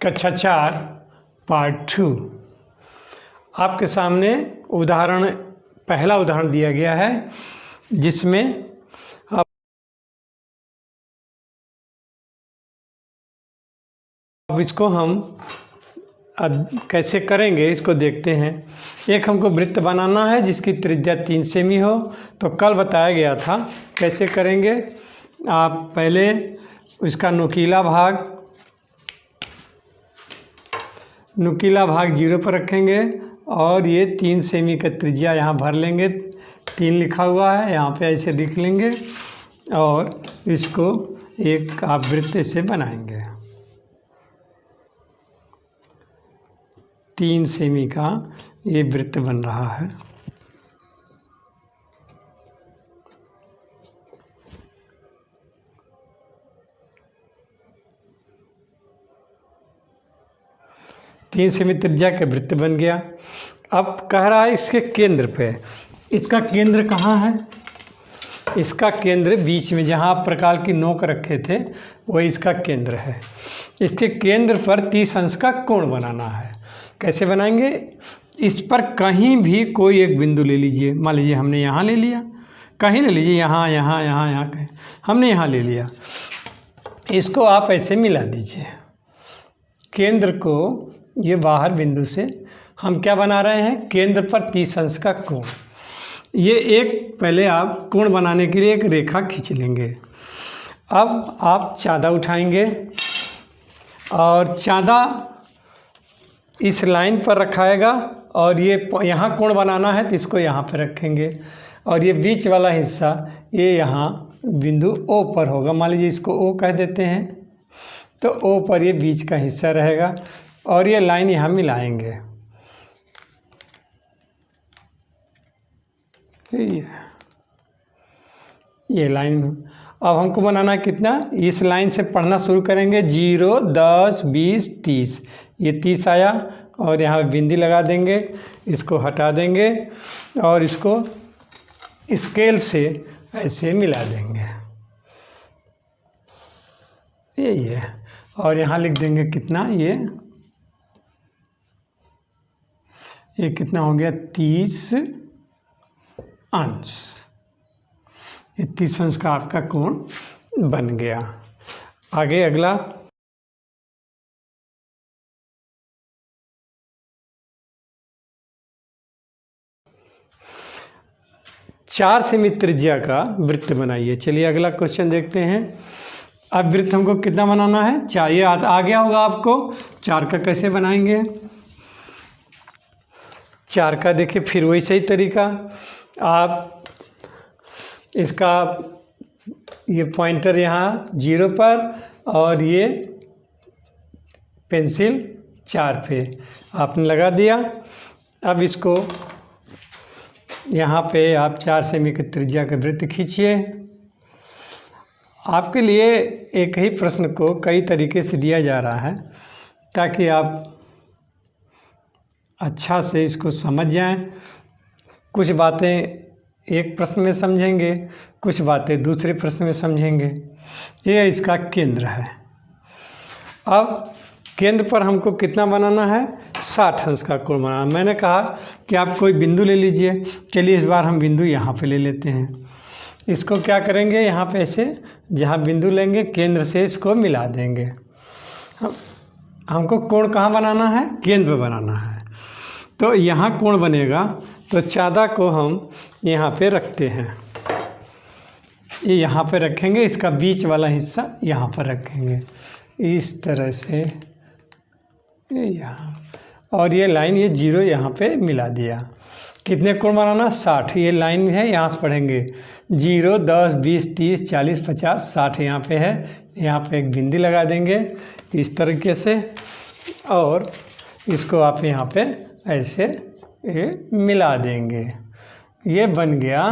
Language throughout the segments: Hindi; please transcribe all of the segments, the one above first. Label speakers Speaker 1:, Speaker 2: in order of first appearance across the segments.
Speaker 1: कक्षा 4 पार्ट 2 आपके सामने पहला उदाहरण दिया गया है जिसमें अब इसको हम कैसे करेंगे इसको देखते हैं। एक हमको वृत्त बनाना है जिसकी त्रिज्या 3 सेमी हो। तो कल बताया गया था कैसे करेंगे। आप पहले इसका नुकीला भाग 0 पर रखेंगे और ये 3 सेमी का त्रिज्या यहाँ भर लेंगे। 3 लिखा हुआ है यहाँ पे, ऐसे लिख लेंगे और इसको एक आप वृत्त से बनाएंगे। 3 सेमी का ये वृत्त बन रहा है। तीन सेमी त्रिज्या का वृत्त बन गया। अब कह रहा है इसके केंद्र पे, इसका केंद्र कहाँ है? इसका केंद्र बीच में जहाँ आप प्रकार की नोक रखे थे वही इसका केंद्र है। इसके केंद्र पर 30 अंश का कोण बनाना है। कैसे बनाएंगे? इस पर कहीं भी कोई एक बिंदु ले लीजिए। मान लीजिए हमने यहाँ ले लिया, कहीं ले लीजिए, यहाँ यहाँ यहाँ यहाँ कहीं हमने यहाँ ले लिया। इसको आप ऐसे मिला दीजिए केंद्र को। ये बाहर बिंदु से हम क्या बना रहे हैं? केंद्र पर 30 अंश का कोण। ये एक पहले आप कोण बनाने के लिए एक रेखा खींच लेंगे। अब आप चाँदा उठाएंगे और चाँदा इस लाइन पर रखाएगा और ये यहाँ कोण बनाना है तो इसको यहाँ पर रखेंगे और ये बीच वाला हिस्सा ये यहाँ बिंदु O पर होगा। मान लीजिए इसको O कह देते हैं। तो O पर ये बीच का हिस्सा रहेगा और ये लाइन यहाँ मिलाएंगे। ये लाइन अब हमको बनाना है कितना? इस लाइन से पढ़ना शुरू करेंगे। 0, 10, 20, 30। ये 30 आया और यहाँ बिंदी लगा देंगे। इसको हटा देंगे और इसको स्केल से ऐसे मिला देंगे। ये और यहाँ लिख देंगे कितना? ये कितना हो गया? 30 अंश। ये 30 अंश का आपका कोण बन गया। आगे अगला 4 सेमी त्रिज्या का वृत्त बनाइए। चलिए अगला क्वेश्चन देखते हैं। अब वृत्त हमको कितना बनाना है? 4। ये आ गया होगा आपको। 4 का कैसे बनाएंगे? 4 का देखिए फिर वही सही तरीका। आप इसका ये पॉइंटर यहाँ 0 पर और ये पेंसिल 4 पे आपने लगा दिया। अब इसको यहाँ पे आप 4 सेमी की त्रिज्या का वृत्त खींचिए। आपके लिए एक ही प्रश्न को कई तरीके से दिया जा रहा है ताकि आप अच्छा से इसको समझ जाएं। कुछ बातें एक प्रश्न में समझेंगे, कुछ बातें दूसरे प्रश्न में समझेंगे। ये इसका केंद्र है। अब केंद्र पर हमको कितना बनाना है? 60 अंश का कोण बनाना। मैंने कहा कि आप कोई बिंदु ले लीजिए। चलिए इस बार हम बिंदु यहाँ पे ले लेते हैं। इसको क्या करेंगे? यहाँ पे ऐसे जहाँ बिंदु लेंगे केंद्र से इसको मिला देंगे। हमको कोण कहाँ बनाना है? केंद्र पे बनाना है। तो यहाँ कोण बनेगा तो चाँदा को हम यहाँ पे रखते हैं। ये यहाँ पे रखेंगे, इसका बीच वाला हिस्सा यहाँ पर रखेंगे इस तरह से। यहाँ और ये लाइन ये 0 यहाँ पे मिला दिया। कितने कोण बनाना? 60। ये लाइन है, यहाँ से पढ़ेंगे 0, 10, 20, 30, 40, 50, 60 यहाँ पे है। यहाँ पे एक बिंदी लगा देंगे इस तरीके से और इसको आप यहाँ पे ऐसे मिला देंगे। ये बन गया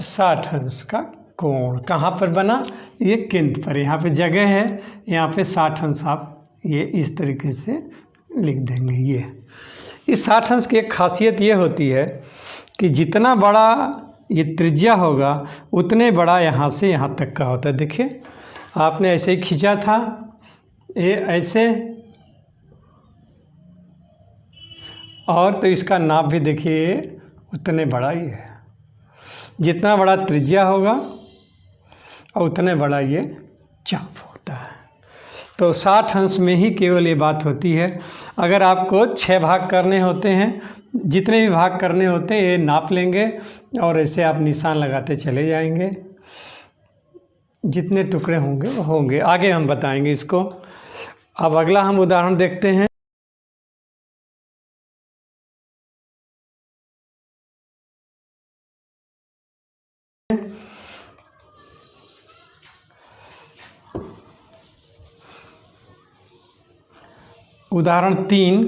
Speaker 1: 60 अंश का कोण। कहाँ पर बना? ये केंद्र पर। यहाँ पे जगह है, यहाँ पे 60 अंश आप ये इस तरीके से लिख देंगे। ये इस 60 अंश की एक खासियत ये होती है कि जितना बड़ा ये त्रिज्या होगा उतने बड़ा यहाँ से यहाँ तक का होता है। देखिए आपने ऐसे ही खींचा था, ये ऐसे, और तो इसका नाप भी देखिए उतने बड़ा ही है। जितना बड़ा त्रिज्या होगा और उतने बड़ा ये चाप होता है। तो 60 अंश में ही केवल ये बात होती है। अगर आपको 6 भाग करने होते हैं, जितने भी भाग करने होते हैं ये नाप लेंगे और ऐसे आप निशान लगाते चले जाएंगे। जितने टुकड़े होंगे वो होंगे, आगे हम बताएंगे इसको। अब अगला हम उदाहरण देखते हैं। उदाहरण 3,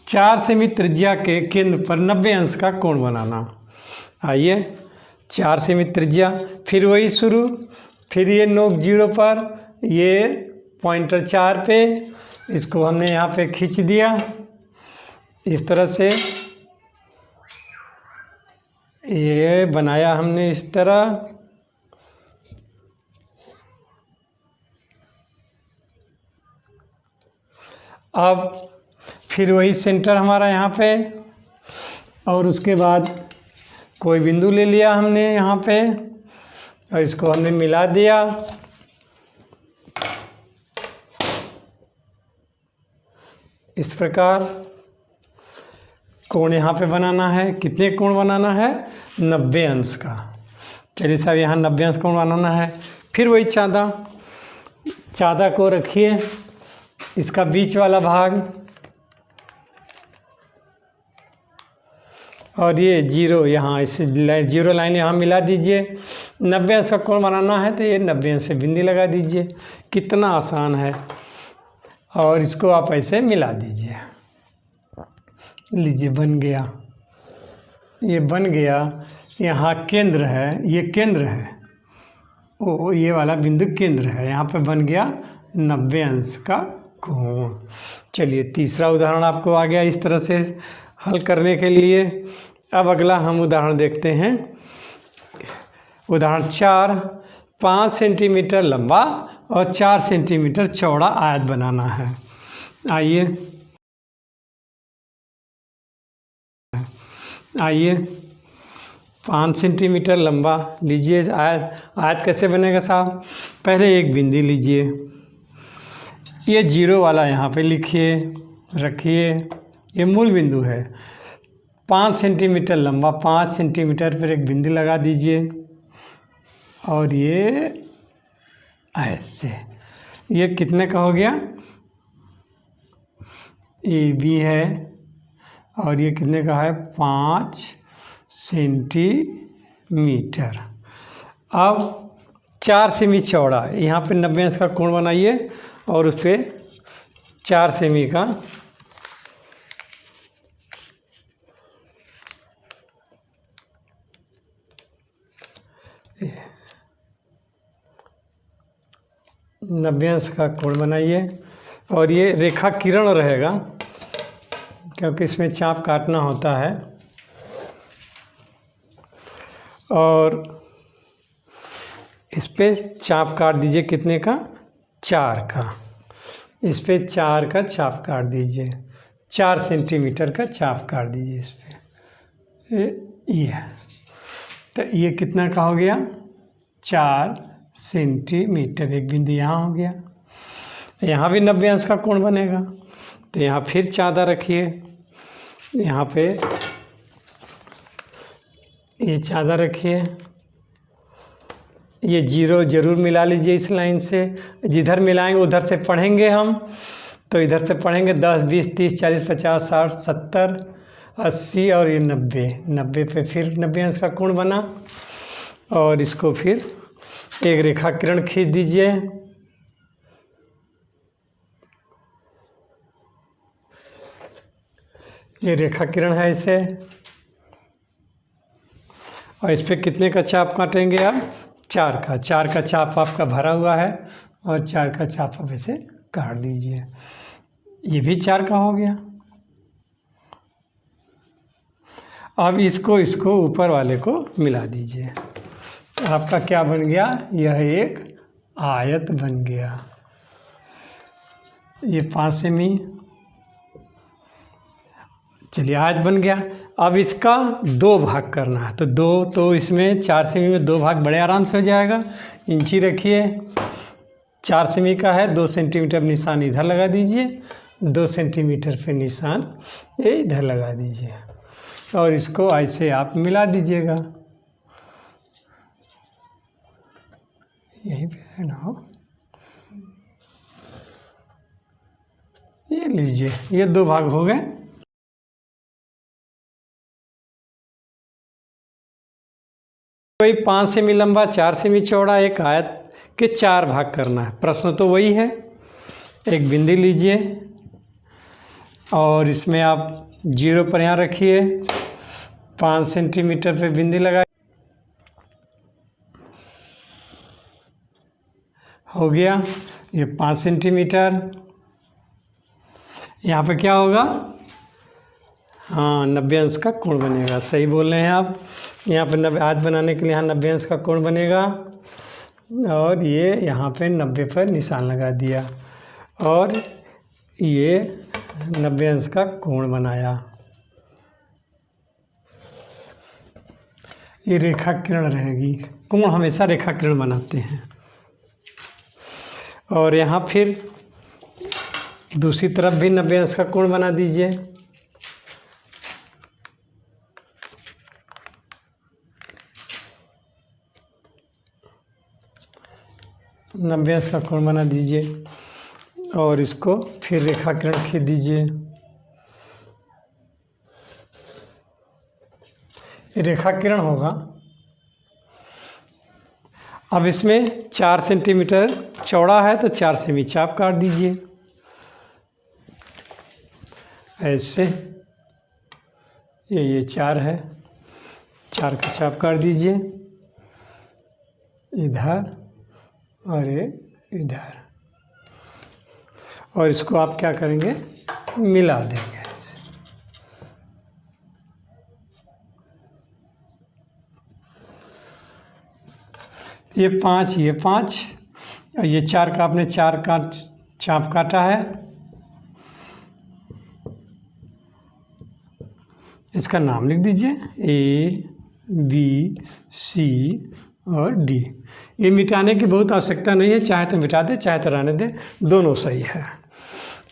Speaker 1: 4 सेमी त्रिज्या के केंद्र पर 90 अंश का कोण बनाना। आइए, 4 सेमी त्रिज्या, फिर वही शुरू, फिर ये नोक 0 पर, ये पॉइंटर 4 पे, इसको हमने यहाँ पे खींच दिया इस तरह से, ये बनाया हमने इस तरह। अब फिर वही सेंटर हमारा यहाँ पे, और उसके बाद कोई बिंदु ले लिया हमने यहाँ पे और इसको हमने मिला दिया। इस प्रकार कोण यहाँ पे बनाना है। कितने कोण बनाना है? 90 अंश का। चलिए साहब, यहाँ 90 अंश कोण बनाना है। फिर वही चाँदा को रखिए, इसका बीच वाला भाग, और ये 0 यहाँ, इस 0 लाइन यहाँ मिला दीजिए। 90 अंश का कोण बनाना है तो ये 90 अंश से बिंदी लगा दीजिए। कितना आसान है। और इसको आप ऐसे मिला दीजिए। लीजिए, बन गया, ये बन गया। यहाँ केंद्र है, ये केंद्र है, ओ ये वाला बिंदु केंद्र है। यहाँ पे बन गया 90 अंश का कोण। चलिए, तीसरा उदाहरण आपको आ गया इस तरह से हल करने के लिए। अब अगला हम उदाहरण देखते हैं। उदाहरण 4, 5 सेंटीमीटर लंबा और 4 सेंटीमीटर चौड़ा आयत बनाना है। आइए 5 सेंटीमीटर लंबा लीजिए आयत कैसे बनेगा साहब? पहले एक बिंदी लीजिए, ये 0 वाला यहाँ पे लिखिए, रखिए, ये मूल बिंदु है। 5 सेंटीमीटर लंबा, 5 सेंटीमीटर पर एक बिंदी लगा दीजिए, और ये ऐसे, ये कितने का हो गया? ये भी है, और ये कितने का है? 5 सेंटीमीटर। अब 4 सेमी चौड़ा, यहाँ पे 90 अंश का कोण बनाइए और उस पर 4 सेमी का नब्बे अंश का कोण बनाइए। और ये रेखा किरण रहेगा क्योंकि इसमें चाप काटना होता है। और इस पे चाप काट दीजिए, कितने का? 4 का। इस पे 4 का चाप काट दीजिए, 4 सेंटीमीटर का चाप काट दीजिए इस पे। ये तो ये कितना का हो गया? 4 सेंटीमीटर। एक बिंदु यहाँ हो गया। यहाँ भी 90 अंश का कोण बनेगा, तो यहाँ फिर चाँदा रखिए, यहाँ पे ये चाँदा रखिए। ये 0 ज़रूर मिला लीजिए इस लाइन से। जिधर मिलाएंगे उधर से पढ़ेंगे हम, तो इधर से पढ़ेंगे 10, 20, 30, 40, 50, 60, 70, 80 और ये 90। 90 पे फिर 90 अंश का कोण बना। और इसको फिर एक रेखा किरण खींच दीजिए। ये रेखा किरण है इसे, और इस पे कितने का चाप काटेंगे आप? 4 का। 4 का चाप आपका भरा हुआ है और 4 का चाप आप इसे काट दीजिए। ये भी 4 का हो गया। अब इसको ऊपर वाले को मिला दीजिए। आपका क्या बन गया? यह एक आयत बन गया। ये 5 सेमी, चलिए आयत बन गया। अब इसका 2 भाग करना है, तो इसमें 4 सेमी में 2 भाग बड़े आराम से हो जाएगा। इंची रखिए, 4 सेमी का है, 2 सेंटीमीटर निशान इधर लगा दीजिए, 2 सेंटीमीटर पे निशान ये इधर लगा दीजिए और इसको ऐसे आप मिला दीजिएगा। यहीं पे है ना, ये लीजिए, ये 2 भाग हो गए। कोई 5 सेमी लंबा, 4 सेमी चौड़ा एक आयत के 4 भाग करना है। प्रश्न तो वही है। एक बिंदी लीजिए और इसमें आप 0 पर यहाँ रखिए, 5 सेंटीमीटर पे बिंदी लगाइए। हो गया ये 5 सेंटीमीटर। यहाँ पे क्या होगा? हाँ, 90 अंश का कोण बनेगा। सही बोल रहे हैं आप। यहाँ पे 90 आयत बनाने के लिए यहाँ 90 अंश का कोण बनेगा और ये यहाँ पे 90 पर निशान लगा दिया और ये 90 अंश का कोण बनाया। ये रेखा किरण रहेगी। कोण हमेशा रेखा किरण बनाते हैं। और यहाँ फिर दूसरी तरफ भी 90 अंश का कोण बना दीजिए। नब्बे अंश का कोण बना दीजिए और इसको फिर रेखा किरण खींच दीजिए। रेखा किरण होगा। अब इसमें 4 सेंटीमीटर चौड़ा है तो 4 सेमी चाप काट दीजिए ऐसे। ये 4 है, 4 का चाप काट दीजिए इधर और ये इधर, और इसको आप क्या करेंगे? मिला देंगे ऐसे। ये 5 और ये 4 का आपने 4 का चाप काटा है। इसका नाम लिख दीजिए A, B, C और D। ये मिटाने की बहुत आवश्यकता नहीं है, चाहे तो मिटा दे चाहे तो रहने दे, दोनों सही है।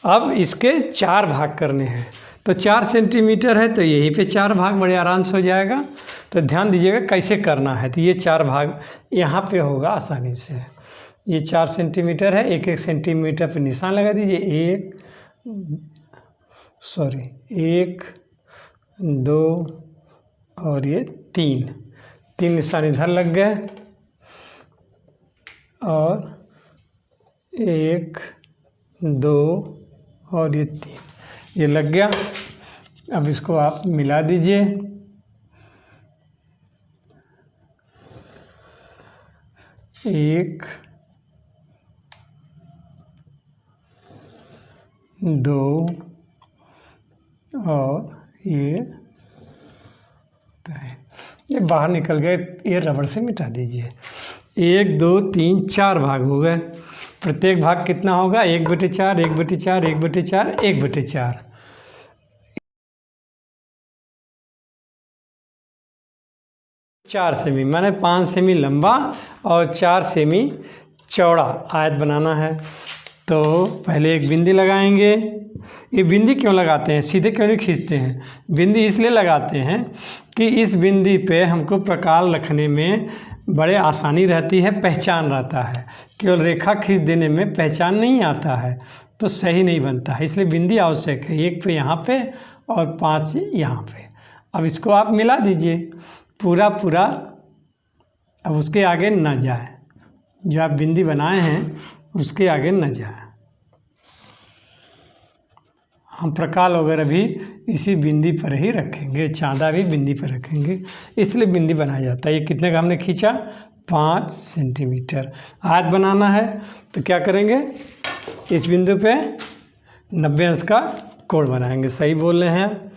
Speaker 1: अब इसके 4 भाग करने हैं तो 4 सेंटीमीटर है तो यहीं पे 4 भाग बड़े आराम से हो जाएगा। तो ध्यान दीजिएगा कैसे करना है। तो ये 4 भाग यहाँ पे होगा आसानी से। ये 4 सेंटीमीटर है, 1-1 सेंटीमीटर पे निशान लगा दीजिए। 1, 2 और ये 3 निशान इधर लग गए और 1, 2 और ये 3 ये लग गया। अब इसको आप मिला दीजिए। एक, 2 और ये बाहर निकल गए, ये रबड़ से मिटा दीजिए। 1, 2, 3, 4 भाग हो गए। प्रत्येक भाग कितना होगा? 1/4, 1/4, 1/4, 1/4। 4 सेमी माने 5 सेमी लंबा और 4 सेमी चौड़ा आयत बनाना है। तो पहले एक बिंदी लगाएंगे। ये बिंदी क्यों लगाते हैं? सीधे क्यों नहीं खींचते हैं? बिंदी इसलिए लगाते हैं कि इस बिंदी पे हमको प्रकार लिखने में बड़े आसानी रहती है, पहचान रहता है। केवल रेखा खींच देने में पहचान नहीं आता है तो सही नहीं बनता है, इसलिए बिंदी आवश्यक है। 1 पे यहाँ पे और 5 यहाँ पे। अब इसको आप मिला दीजिए पूरा। अब उसके आगे न जाए, जो आप बिंदी बनाए हैं उसके आगे न जाए। हम प्रकाल वगैरह भी इसी बिंदी पर ही रखेंगे, चांदा भी बिंदी पर रखेंगे, इसलिए बिंदी बनाया जाता है। ये कितने का हमने खींचा? 5 सेंटीमीटर। आयत बनाना है तो क्या करेंगे? इस बिंदु पे 90 अंश का कोण बनाएंगे। सही बोल रहे हैं।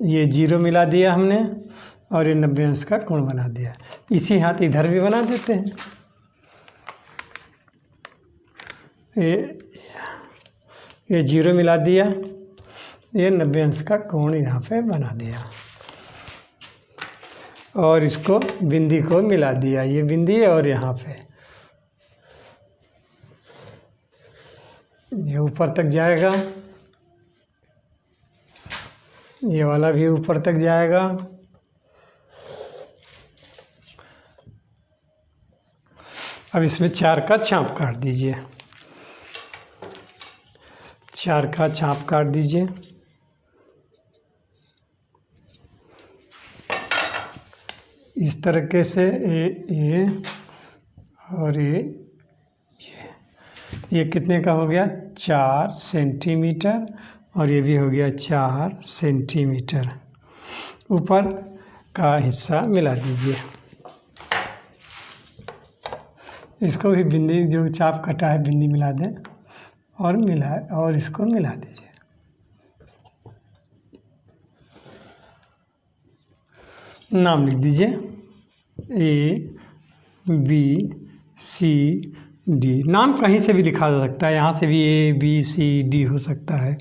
Speaker 1: ये 0 मिला दिया हमने, और ये 90 अंश का कोण बना दिया। इसी हाथ इधर भी बना देते हैं। ये 0 मिला दिया, ये 90 अंश का कोण यहाँ पे बना दिया और इसको बिंदी को मिला दिया। ये बिंदी और यहाँ पे ये ऊपर तक जाएगा, ये वाला भी ऊपर तक जाएगा। अब इसमें 4 का चाप काट दीजिए, 4 का चाप काट दीजिए। इस तरीके से ये और ये कितने का हो गया? 4 सेंटीमीटर और ये भी हो गया 4 सेंटीमीटर। ऊपर का हिस्सा मिला दीजिए। इसको भी बिंदी जो चाप कटा है बिंदी मिला दें और इसको मिला दीजिए। नाम लिख दीजिए ABCD। नाम कहीं से भी लिखा जा सकता है, यहाँ से भी ABCD हो सकता है,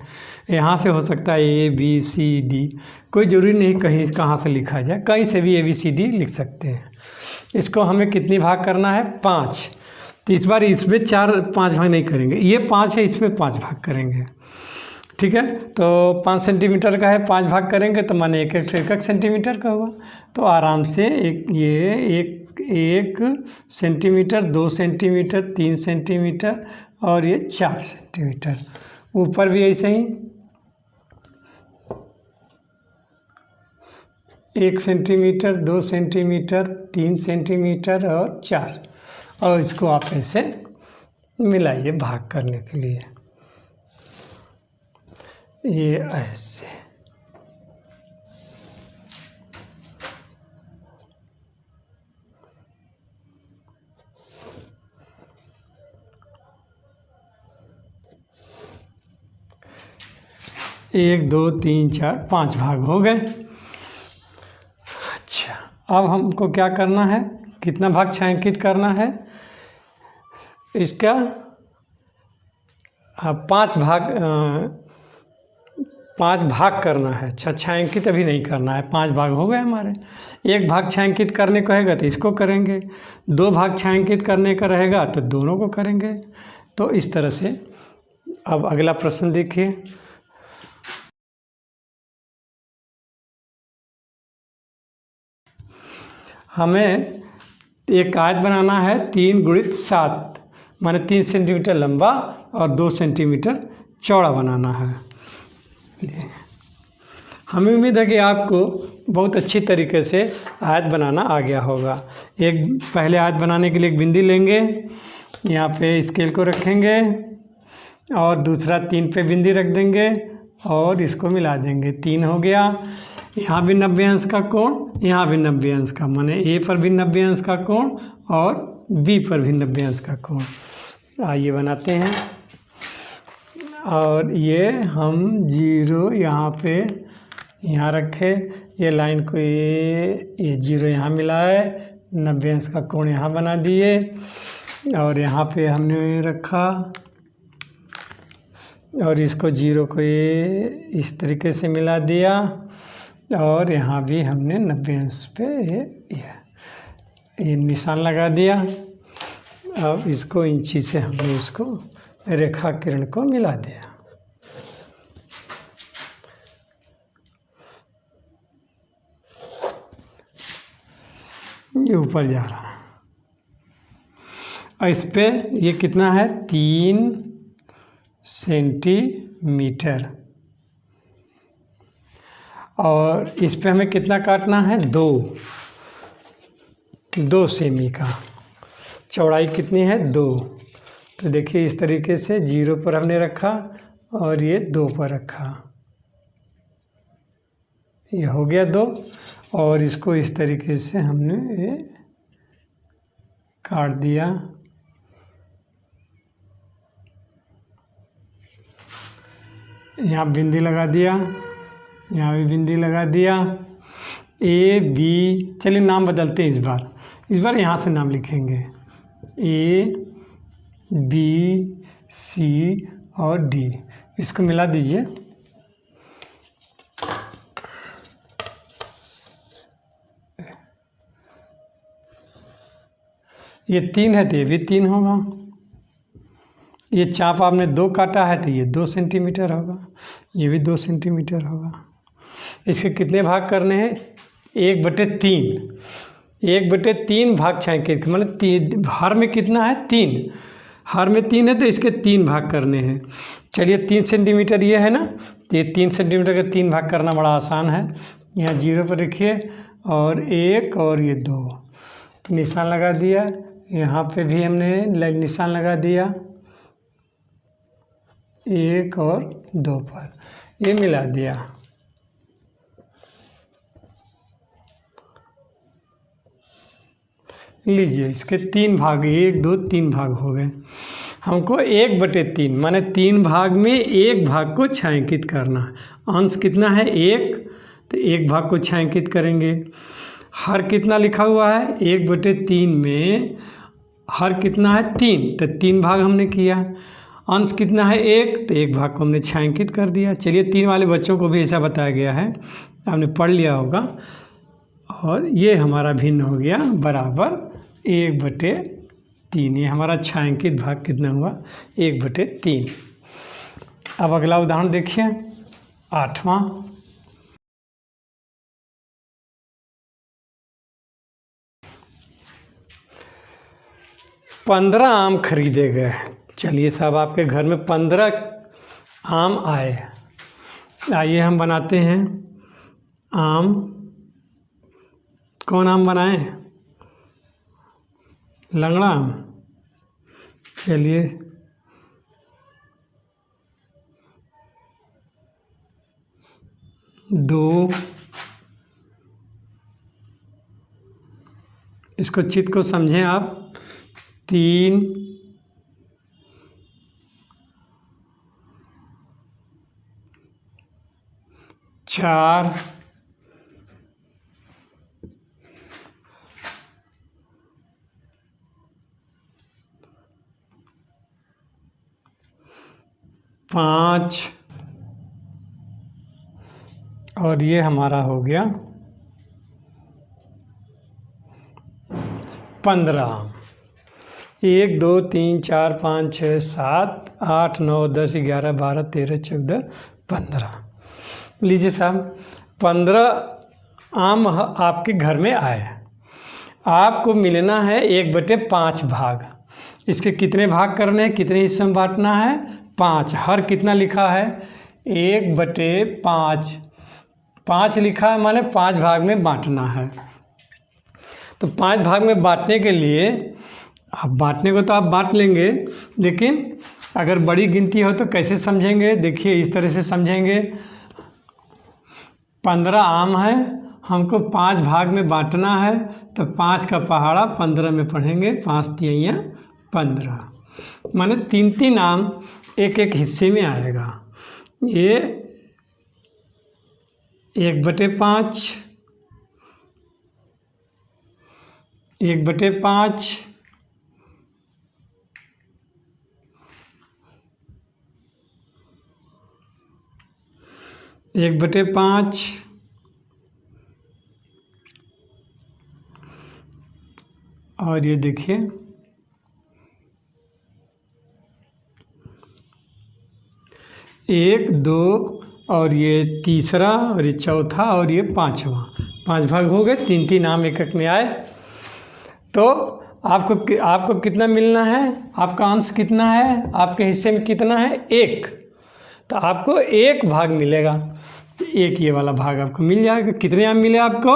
Speaker 1: यहाँ से हो सकता है ABCD। कोई ज़रूरी नहीं कहीं कहाँ से लिखा जाए, कहीं से भी ABCD लिख सकते हैं। इसको हमें कितनी भाग करना है? 5। तो इस बार इसमें 4-5 भाग नहीं करेंगे, ये 5 है, इसमें 5 भाग करेंगे। ठीक है, तो 5 सेंटीमीटर का है, 5 भाग करेंगे तो माने 1 सेंटीमीटर का होगा। तो आराम से एक सेंटीमीटर, 2 सेंटीमीटर, 3 सेंटीमीटर और ये 4 सेंटीमीटर। ऊपर भी ऐसे ही 1 सेंटीमीटर, 2 सेंटीमीटर, 3 सेंटीमीटर और 4। और इसको आप ऐसे मिलाइए भाग करने के लिए। ये ऐसे एक, 2, 3, 4, 5 भाग हो गए। अच्छा, अब हमको क्या करना है? कितना भाग छायांकित करना है? इसका 5 भाग करना है। अच्छा, छायांकित अभी नहीं करना है, 5 भाग हो गए हमारे। 1 भाग छायांकित करने को रहेगा तो इसको करेंगे, 2 भाग छायांकित करने का रहेगा तो दोनों को करेंगे। तो इस तरह से अब अगला प्रश्न देखिए। हमें एक आयत बनाना है 3 × 7, माने 3 सेंटीमीटर लंबा और 2 सेंटीमीटर चौड़ा बनाना है। हमें उम्मीद है कि आपको बहुत अच्छी तरीके से आयत बनाना आ गया होगा। पहले आयत बनाने के लिए एक बिंदी लेंगे, यहाँ पे स्केल को रखेंगे और दूसरा 3 पे बिंदी रख देंगे और इसको मिला देंगे। 3 हो गया। यहाँ भी 90 अंश का कोण, यहाँ भी 90 अंश का, माने ए पर भी 90 अंश का कोण और बी पर भी 90 अंश का कोण। आइए बनाते हैं। और ये हम 0 यहाँ पे यहाँ रखे, ये लाइन को ये 0 यहाँ मिलाए, 90 अंश का कोण यहाँ बना दिए और यहाँ पे हमने रखा और इसको 0 को ये इस तरीके से मिला दिया और यहाँ भी हमने 90 अंश पे ये निशान लगा दिया। अब इसको इंची से हमने इसको रेखा किरण को मिला दिया। ये ऊपर जा रहा है और इस पे ये कितना है? 3 सेंटीमीटर। और इस पे हमें कितना काटना है? 2 सेमी का। चौड़ाई कितनी है? 2। तो देखिए इस तरीके से 0 पर हमने रखा और ये 2 पर रखा, ये हो गया 2। और इसको इस तरीके से हमने ये काट दिया। यहाँ बिंदी लगा दिया, यहाँ भी बिंदी लगा दिया। ए बी, चलिए नाम बदलते हैं इस बार यहाँ से नाम लिखेंगे ए बी सी और डी, इसको मिला दीजिए। ये 3 है तो ये भी 3 होगा। ये चाप आपने 2 काटा है तो ये 2 सेंटीमीटर होगा, ये भी 2 सेंटीमीटर होगा। इसके कितने भाग करने हैं? 1/3। 1/3 भाग छायांकित, मतलब हर में कितना है? 3। हर में 3 है तो इसके 3 भाग करने हैं। चलिए 3 सेंटीमीटर ये है ना, तो ये 3 सेंटीमीटर के 3 भाग करना बड़ा आसान है। यहाँ 0 पर रखिए और 1 और ये 2 निशान लगा दिया। यहाँ पे भी हमने निशान लगा दिया 1 और 2 पर, ये मिला दिया। लीजिए इसके 3 भाग, 1 2 3 भाग हो गए। हमको 1/3 माने 3 भाग में 1 भाग को छायांकित करना है। अंश कितना है? 1, तो 1 भाग को छायांकित करेंगे। हर कितना लिखा हुआ है? 1/3 में हर कितना है? 3, तो 3 भाग हमने किया। अंश कितना है? 1, तो 1 भाग को हमने छायांकित कर दिया। चलिए 3 वाले बच्चों को भी ऐसा बताया गया है, आपने पढ़ लिया होगा। और ये हमारा भिन्न हो गया बराबर 1/3। ये हमारा छायांकित भाग कितना हुआ? 1/3। अब अगला उदाहरण देखिए, 8वां। 15 आम खरीदे गए। चलिए साहब, आपके घर में 15 आम आए। आइए हम बनाते हैं आम। कौन आम बनाएं? लंगड़ा आम। चलिए दो, इसको चित्र को समझें आप। 3, 4, 5 और ये हमारा हो गया 15 आम। 1 2 3 4 5 6 7 8 9 10 11 12 13 14 15। लीजिए साहब, 15 आम आपके घर में आए। आपको मिलना है 1/5 भाग। इसके कितने भाग करने हैं? कितने हिस्से में बांटना है? 5। हर कितना लिखा है? 1/5। 5 लिखा है माने 5 भाग में बांटना है। तो 5 भाग में बांटने के लिए, अब बांटने को तो आप बांट लेंगे, लेकिन अगर बड़ी गिनती हो तो कैसे समझेंगे? देखिए इस तरह से समझेंगे। 15 आम है, हमको 5 भाग में बांटना है, तो 5 का पहाड़ा 15 में पढ़ेंगे। 5 तिहाइयाँ 15, माने 3 आम एक हिस्से में आएगा। ये 1/5, 1/5, 1/5 और ये देखिए 1 2 और ये तीसरा और ये चौथा और ये 5वां। 5 भाग हो गए। 3 आम एक में आए। तो आपको कितना मिलना है? आपका अंश कितना है? आपके हिस्से में कितना है? 1। तो आपको 1 भाग मिलेगा। तो 1 ये वाला भाग आपको मिल जाएगा। कितने आम मिले आपको?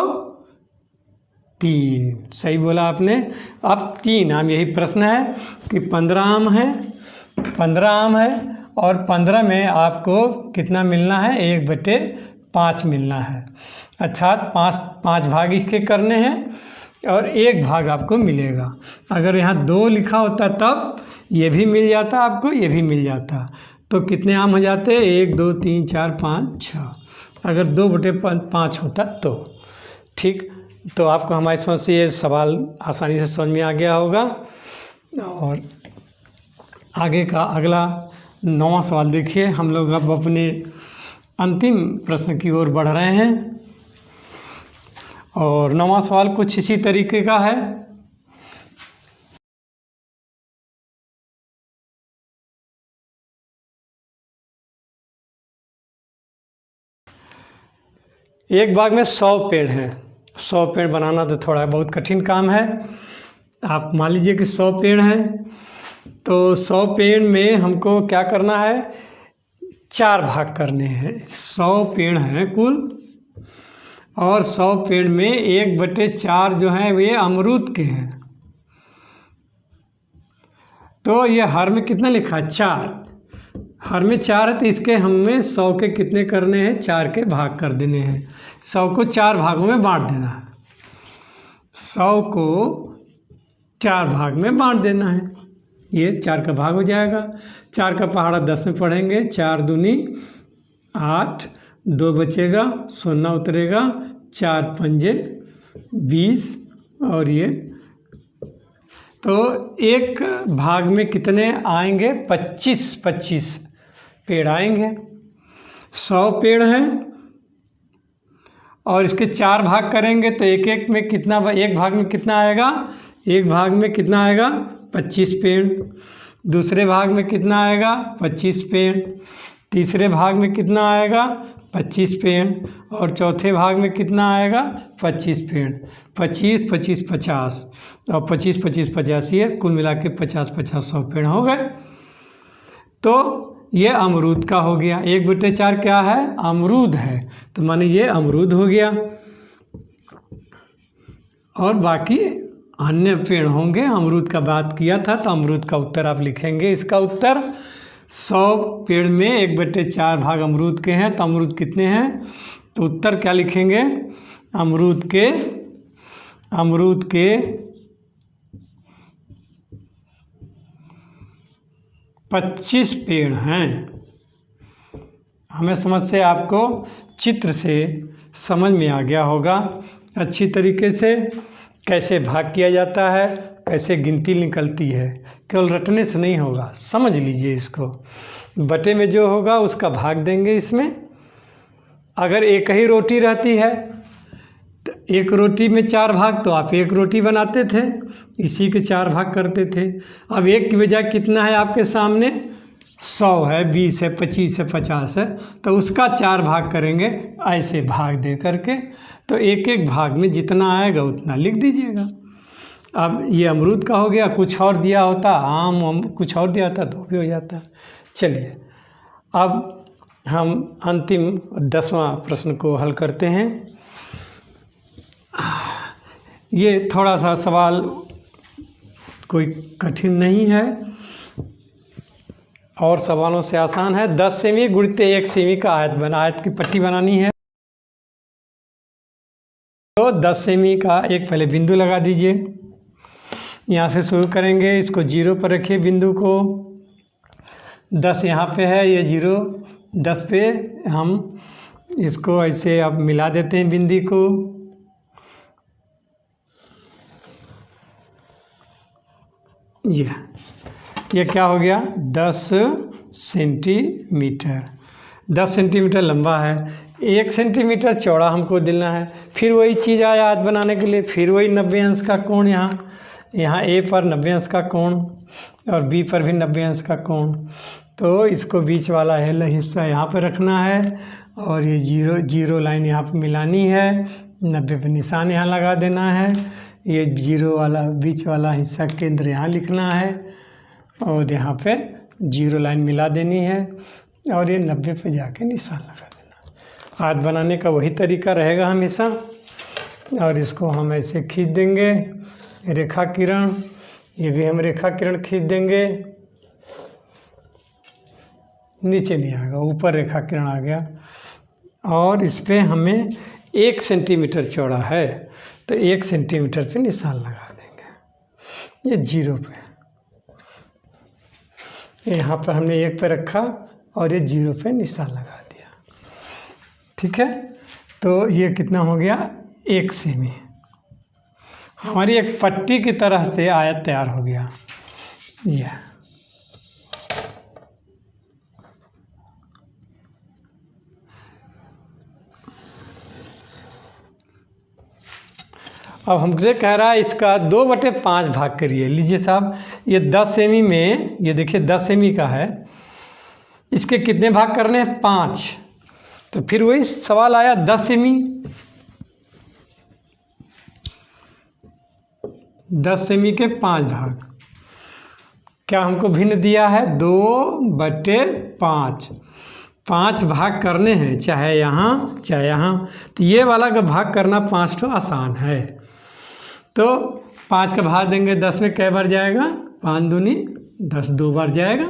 Speaker 1: 3। सही बोला आपने। अब 3 आम, यही प्रश्न है कि 15 आम है, 15 आम है और 15 में आपको कितना मिलना है? 1/5 मिलना है। अर्थात 5 भाग इसके करने हैं और 1 भाग आपको मिलेगा। अगर यहाँ 2 लिखा होता तब ये भी मिल जाता आपको, ये भी मिल जाता। तो कितने आम हो जाते? 1 2 3 4 5 6। अगर 2/5 होता ठीक, तो आपको हमारी समझ से ये सवाल आसानी से समझ में आ गया होगा। और आगे का अगला 9वां सवाल देखिए। हम लोग अब अपने अंतिम प्रश्न की ओर बढ़ रहे हैं और 9वां सवाल कुछ इसी तरीके का है। एक बाग में 100 पेड़ हैं। 100 पेड़ बनाना तो थोड़ा बहुत कठिन काम है। आप मान लीजिए कि 100 पेड़ हैं, तो 100 पेड़ में हमको क्या करना है, 4 भाग करने हैं। 100 पेड़ हैं कुल, और 100 पेड़ में 1/4 जो हैं वे अमरूद के हैं। तो ये हर में कितना लिखा है, 4। हर में 4 है, तो इसके हमें 100 के कितने करने हैं, 4 के भाग कर देने हैं। 100 को 4 भागों में बांट देना है। 100 को 4 भाग में बांट देना है। ये 4 का भाग हो जाएगा। 4 का पहाड़ा 10 में पढ़ेंगे। 4 दूनी 8, 2 बचेगा, 0 उतरेगा, 4 पंजे 20, और ये तो एक भाग में कितने आएंगे, 25 पेड़ आएंगे। 100 पेड़ हैं और इसके 4 भाग करेंगे तो एक में कितना, एक भाग में कितना आएगा, एक भाग में कितना आएगा, 25 पेड़। दूसरे भाग में कितना आएगा, 25 पेड़। तीसरे भाग में कितना आएगा, 25 पेड़। और चौथे भाग में कितना आएगा, 25 पेड़। 25, 25, 50 और 25, 25, 50, ये कुल मिला के 50, 50, 100 पेड़ हो गए। तो ये अमरूद का हो गया। 1/4 क्या है, अमरूद है, तो माने ये अमरूद हो गया। और बाकी अन्य पेड़ होंगे। अमरूद का बात किया था, तो अमरूद का उत्तर आप लिखेंगे। इसका उत्तर 100 पेड़ में 1/4 भाग अमरूद के हैं, तो अमरूद कितने हैं, तो उत्तर क्या लिखेंगे, अमरूद के 25 पेड़ हैं। हमें समझ से आपको चित्र से समझ में आ गया होगा अच्छी तरीके से कैसे भाग किया जाता है, कैसे गिनती निकलती है। केवल रटने से नहीं होगा, समझ लीजिए इसको। बटे में जो होगा उसका भाग देंगे इसमें। अगर एक ही रोटी रहती है तो एक रोटी में 4 भाग, तो आप एक रोटी बनाते थे, इसी के 4 भाग करते थे। अब एक की बजाय कितना है आपके सामने, 100 है, 20 है, 25 है, 50 है, तो उसका 4 भाग करेंगे ऐसे भाग दे करके। तो एक एक भाग में जितना आएगा उतना लिख दीजिएगा। अब ये अमरूद का हो गया। कुछ और दिया होता, आम कुछ और दिया होता तो भी हो जाता। चलिए अब हम अंतिम 10वां प्रश्न को हल करते हैं। ये थोड़ा सा सवाल कोई कठिन नहीं है और सवालों से आसान है। 10 सेमी गुणित 1 सेमी का आयत की पट्टी बनानी है। तो 10 सेमी का एक पहले बिंदु लगा दीजिए। यहाँ से शुरू करेंगे, इसको 0 पर रखिए बिंदु को। 10 यहाँ पे है, ये 0, 10 पे हम इसको ऐसे अब मिला देते हैं बिंदु को। ये क्या हो गया, 10 सेंटीमीटर। 10 सेंटीमीटर लंबा है, 1 सेंटीमीटर चौड़ा हमको देना है। फिर वही चीज़ आया आयत बनाने के लिए, फिर वही 90 अंश का कोण। यहाँ ए पर 90 अंश का कोण और बी पर भी 90 अंश का कोण। तो इसको बीच वाला हिस्सा यहाँ पर रखना है और ये जीरो लाइन यहाँ पर मिलानी है। 90 पे निशान यहाँ लगा देना है। ये 0 वाला बीच वाला हिस्सा केंद्र यहाँ लिखना है और यहाँ पे 0 लाइन मिला देनी है और ये 90 पे जाके निशान लगा देना। आयत बनाने का वही तरीका रहेगा हमेशा। और इसको हम ऐसे खींच देंगे, रेखा किरण। ये भी हम रेखा किरण खींच देंगे। नीचे नहीं आएगा, ऊपर रेखा किरण आ गया। और इस पर हमें 1 सेंटीमीटर चौड़ा है, तो 1 सेंटीमीटर पे निशान लगा देंगे। ये 0 पे, यहाँ पर हमने 1 पे रखा और ये 0 पे निशान लगा दिया। ठीक है, तो ये कितना हो गया, 1 सेमी। हमारी एक पट्टी की तरह से आयत तैयार हो गया। यह अब हमसे कह रहा है इसका 2/5 भाग करिए। लीजिए साहब, ये 10 सेमी में, ये देखिए 10 सेमी का है, इसके कितने भाग करने हैं? 5। तो फिर वही सवाल आया 10 सेमी, 10 सेमी के 5 भाग। क्या हमको भिन्न दिया है? 2/5, 5 भाग करने हैं, चाहे यहाँ चाहे यहाँ। तो ये वाला का भाग करना 5 तो आसान है। तो 5 का भाग देंगे 10 में, कै बार जाएगा? 5 दूनी 10, 2 बार जाएगा।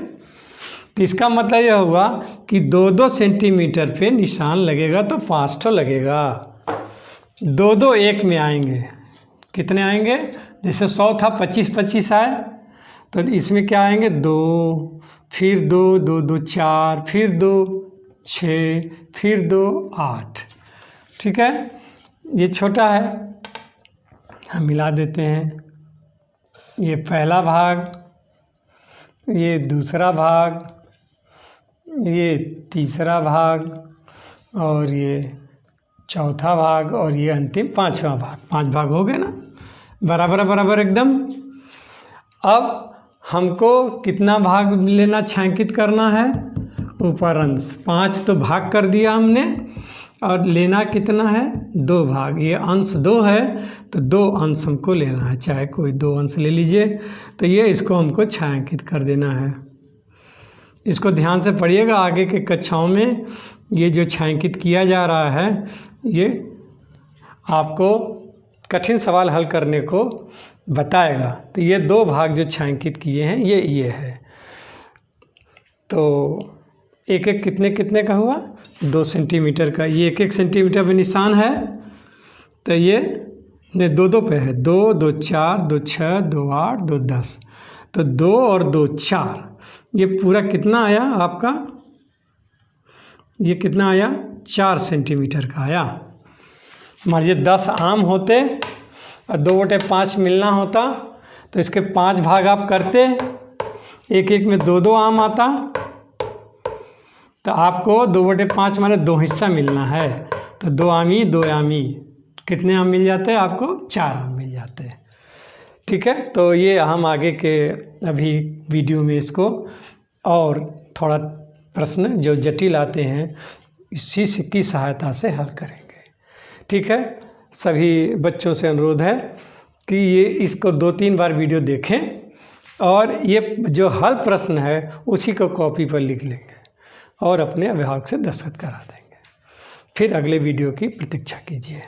Speaker 1: तो इसका मतलब यह हुआ कि 2-2 सेंटीमीटर पे निशान लगेगा तो 5 तो लगेगा। 2-2 1 में आएंगे, कितने आएंगे? जैसे 100 था, 25-25 आए, तो इसमें क्या आएंगे? 2, फिर 2, 2 2 4, फिर 2 6, फिर 2 8। ठीक है, ये छोटा है, हम मिला देते हैं। ये पहला भाग, ये दूसरा भाग, ये तीसरा भाग, और ये चौथा भाग, और ये अंतिम 5वां भाग। 5 भाग हो गए ना, बराबर बराबर एकदम। अब हमको कितना भाग लेना, छायांकित करना है? ऊपर अंश। 5 तो भाग कर दिया हमने, और लेना कितना है? 2 भाग। ये अंश 2 है, तो 2 अंश हमको लेना है, चाहे कोई 2 अंश ले लीजिए। तो ये इसको हमको छायांकित कर देना है। इसको ध्यान से पढ़िएगा, आगे के कक्षाओं में ये जो छायांकित किया जा रहा है, ये आपको कठिन सवाल हल करने को बताएगा। तो ये 2 भाग जो छायांकित किए हैं, ये है। तो एक एक कितने कितने का हुआ? 2 सेंटीमीटर का। ये 1-1 सेंटीमीटर पे निशान है, तो ये 2-2 पे है। 2 2 4, 2 6, 2 8, 2 10। तो 2 और 2 4, ये पूरा कितना आया आपका? ये कितना आया? 4 सेंटीमीटर का आया। मान लीजिए 10 आम होते और 2/5 मिलना होता, तो इसके 5 भाग आप करते, 1-1 में 2-2 आम आता, तो आपको 2/5 माने 2 हिस्सा मिलना है। तो 2 आमी 2 आमी, कितने आम मिल जाते हैं आपको? 4 आम मिल जाते हैं। ठीक है, तो ये हम आगे के अभी वीडियो में इसको और थोड़ा प्रश्न जो जटिल आते हैं, इसी की सहायता से हल करेंगे। ठीक है, सभी बच्चों से अनुरोध है कि ये इसको 2-3 बार वीडियो देखें, और ये जो हल प्रश्न है उसी को कॉपी पर लिख लेंगे और अपने अभिभावक से दस्तखत करा देंगे। फिर अगले वीडियो की प्रतीक्षा कीजिए।